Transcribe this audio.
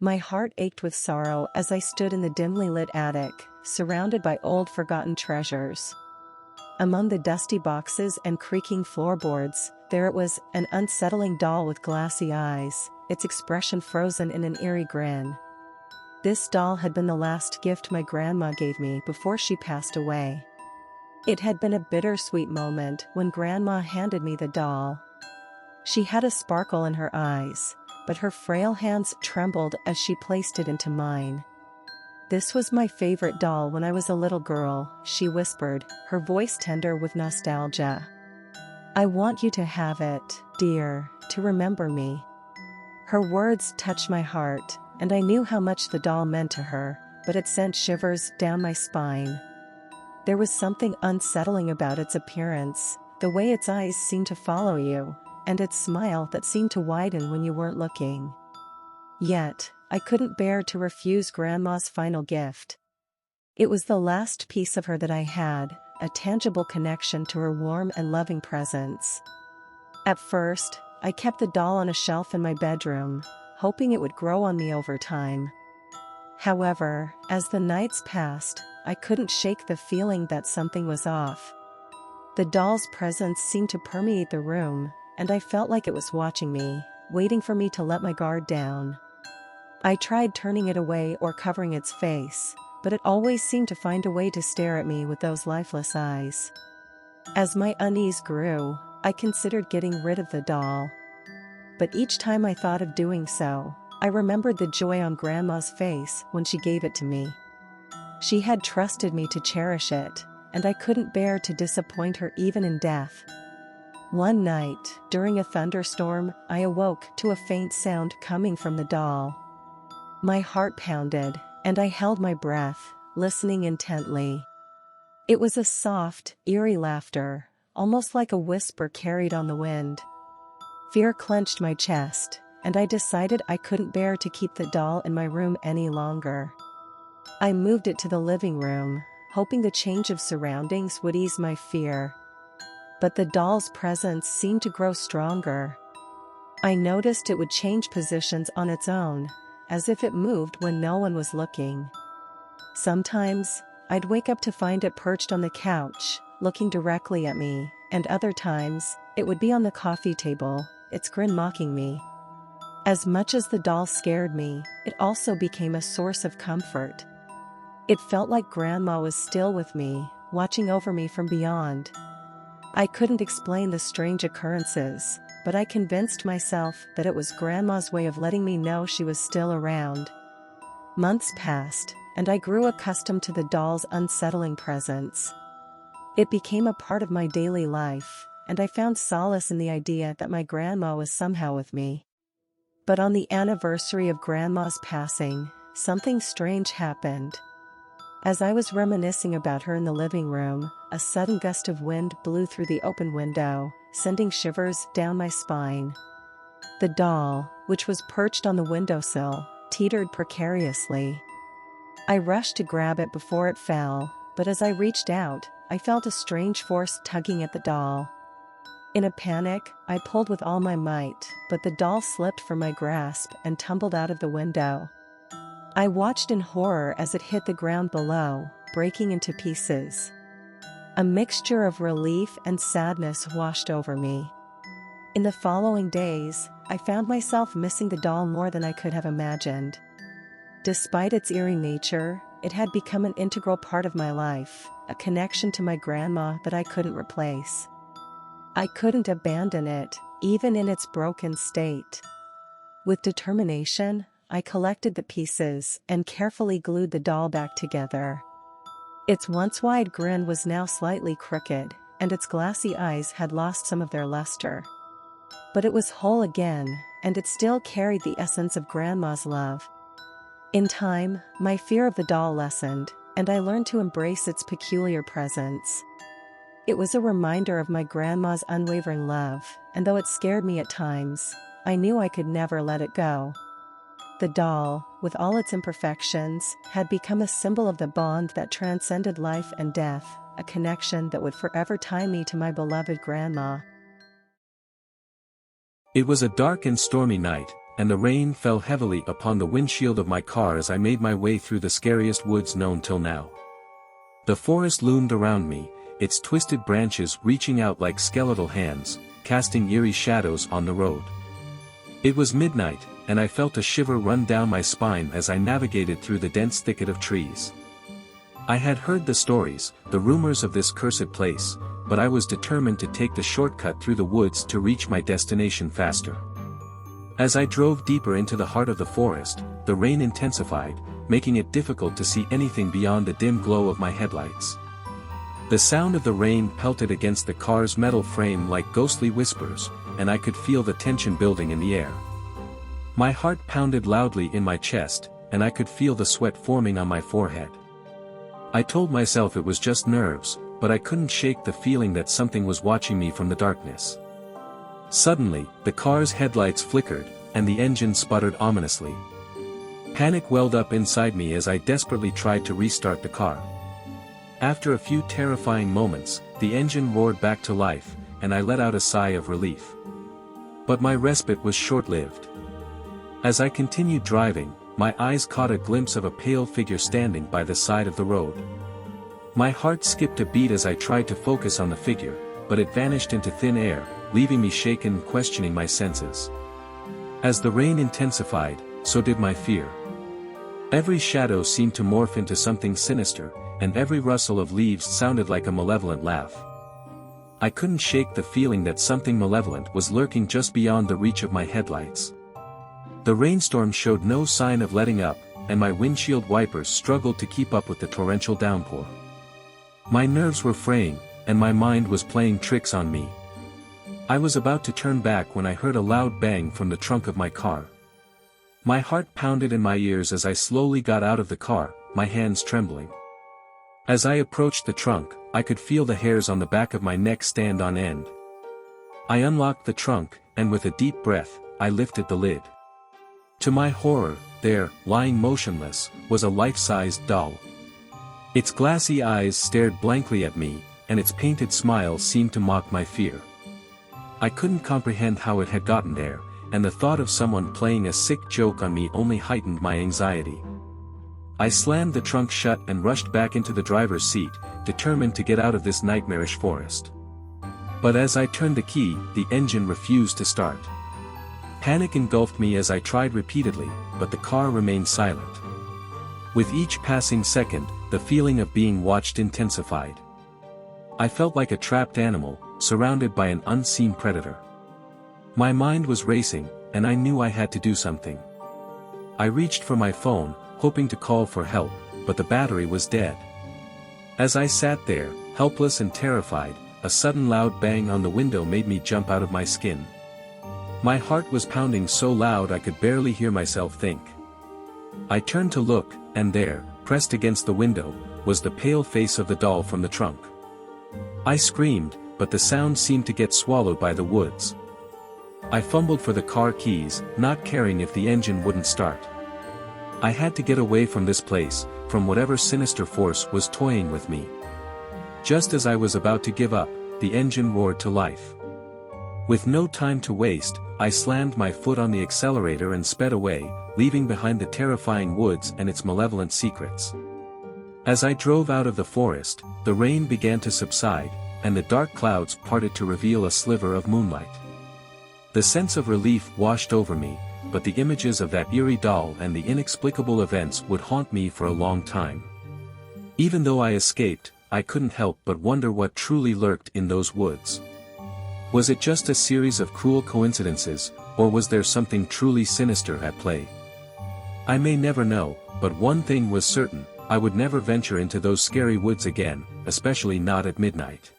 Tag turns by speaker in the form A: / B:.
A: My heart ached with sorrow as I stood in the dimly lit attic, surrounded by old forgotten treasures. Among the dusty boxes and creaking floorboards, there it was, an unsettling doll with glassy eyes, its expression frozen in an eerie grin. This doll had been the last gift my grandma gave me before she passed away. It had been a bittersweet moment when Grandma handed me the doll. She had a sparkle in her eyes, but her frail hands trembled as she placed it into mine. "This was my favorite doll when I was a little girl," she whispered, her voice tender with nostalgia. "I want you to have it, dear, to remember me." Her words touched my heart, and I knew how much the doll meant to her, but it sent shivers down my spine. There was something unsettling about its appearance, the way its eyes seemed to follow you, and its smile that seemed to widen when you weren't looking. Yet, I couldn't bear to refuse Grandma's final gift. It was the last piece of her that I had, a tangible connection to her warm and loving presence. At first, I kept the doll on a shelf in my bedroom, hoping it would grow on me over time. However, as the nights passed, I couldn't shake the feeling that something was off. The doll's presence seemed to permeate the room, and I felt like it was watching me, waiting for me to let my guard down. I tried turning it away or covering its face, but it always seemed to find a way to stare at me with those lifeless eyes. As my unease grew, I considered getting rid of the doll. But each time I thought of doing so, I remembered the joy on Grandma's face when she gave it to me. She had trusted me to cherish it, and I couldn't bear to disappoint her even in death. One night, during a thunderstorm, I awoke to a faint sound coming from the doll. My heart pounded, and I held my breath, listening intently. It was a soft, eerie laughter, almost like a whisper carried on the wind. Fear clenched my chest, and I decided I couldn't bear to keep the doll in my room any longer. I moved it to the living room, hoping the change of surroundings would ease my fear. But the doll's presence seemed to grow stronger. I noticed it would change positions on its own, as if it moved when no one was looking. Sometimes, I'd wake up to find it perched on the couch, looking directly at me, and other times, it would be on the coffee table, its grin mocking me. As much as the doll scared me, it also became a source of comfort. It felt like Grandma was still with me, watching over me from beyond. I couldn't explain the strange occurrences, but I convinced myself that it was Grandma's way of letting me know she was still around. Months passed, and I grew accustomed to the doll's unsettling presence. It became a part of my daily life, and I found solace in the idea that my grandma was somehow with me. But on the anniversary of Grandma's passing, something strange happened. As I was reminiscing about her in the living room, a sudden gust of wind blew through the open window, sending shivers down my spine. The doll, which was perched on the windowsill, teetered precariously. I rushed to grab it before it fell, but as I reached out, I felt a strange force tugging at the doll. In a panic, I pulled with all my might, but the doll slipped from my grasp and tumbled out of the window. I watched in horror as it hit the ground below, breaking into pieces. A mixture of relief and sadness washed over me. In the following days, I found myself missing the doll more than I could have imagined. Despite its eerie nature, it had become an integral part of my life, a connection to my grandma that I couldn't replace. I couldn't abandon it, even in its broken state. With determination, I collected the pieces and carefully glued the doll back together. Its once wide grin was now slightly crooked, and its glassy eyes had lost some of their luster. But it was whole again, and it still carried the essence of Grandma's love. In time, my fear of the doll lessened, and I learned to embrace its peculiar presence. It was a reminder of my grandma's unwavering love, and though it scared me at times, I knew I could never let it go. The doll, with all its imperfections, had become a symbol of the bond that transcended life and death, a connection that would forever tie me to my beloved grandma.
B: It was a dark and stormy night, and the rain fell heavily upon the windshield of my car as I made my way through the scariest woods known till now. The forest loomed around me, its twisted branches reaching out like skeletal hands, casting eerie shadows on the road. It was midnight, and I felt a shiver run down my spine as I navigated through the dense thicket of trees. I had heard the stories, the rumors of this cursed place, but I was determined to take the shortcut through the woods to reach my destination faster. As I drove deeper into the heart of the forest, the rain intensified, making it difficult to see anything beyond the dim glow of my headlights. The sound of the rain pelted against the car's metal frame like ghostly whispers, and I could feel the tension building in the air. My heart pounded loudly in my chest, and I could feel the sweat forming on my forehead. I told myself it was just nerves, but I couldn't shake the feeling that something was watching me from the darkness. Suddenly, the car's headlights flickered, and the engine sputtered ominously. Panic welled up inside me as I desperately tried to restart the car. After a few terrifying moments, the engine roared back to life, and I let out a sigh of relief. But my respite was short-lived. As I continued driving, my eyes caught a glimpse of a pale figure standing by the side of the road. My heart skipped a beat as I tried to focus on the figure, but it vanished into thin air, leaving me shaken and questioning my senses. As the rain intensified, so did my fear. Every shadow seemed to morph into something sinister, and every rustle of leaves sounded like a malevolent laugh. I couldn't shake the feeling that something malevolent was lurking just beyond the reach of my headlights. The rainstorm showed no sign of letting up, and my windshield wipers struggled to keep up with the torrential downpour. My nerves were fraying, and my mind was playing tricks on me. I was about to turn back when I heard a loud bang from the trunk of my car. My heart pounded in my ears as I slowly got out of the car, my hands trembling. As I approached the trunk, I could feel the hairs on the back of my neck stand on end. I unlocked the trunk, and with a deep breath, I lifted the lid. To my horror, there, lying motionless, was a life-sized doll. Its glassy eyes stared blankly at me, and its painted smile seemed to mock my fear. I couldn't comprehend how it had gotten there, and the thought of someone playing a sick joke on me only heightened my anxiety. I slammed the trunk shut and rushed back into the driver's seat, determined to get out of this nightmarish forest. But as I turned the key, the engine refused to start. Panic engulfed me as I tried repeatedly, but the car remained silent. With each passing second, the feeling of being watched intensified. I felt like a trapped animal, surrounded by an unseen predator. My mind was racing, and I knew I had to do something. I reached for my phone, hoping to call for help, but the battery was dead. As I sat there, helpless and terrified, a sudden loud bang on the window made me jump out of my skin. My heart was pounding so loud I could barely hear myself think. I turned to look, and there, pressed against the window, was the pale face of the doll from the trunk. I screamed, but the sound seemed to get swallowed by the woods. I fumbled for the car keys, not caring if the engine wouldn't start. I had to get away from this place, from whatever sinister force was toying with me. Just as I was about to give up, the engine roared to life. With no time to waste, I slammed my foot on the accelerator and sped away, leaving behind the terrifying woods and its malevolent secrets. As I drove out of the forest, the rain began to subside, and the dark clouds parted to reveal a sliver of moonlight. The sense of relief washed over me, but the images of that eerie doll and the inexplicable events would haunt me for a long time. Even though I escaped, I couldn't help but wonder what truly lurked in those woods. Was it just a series of cruel coincidences, or was there something truly sinister at play? I may never know, but one thing was certain: I would never venture into those scary woods again, especially not at midnight.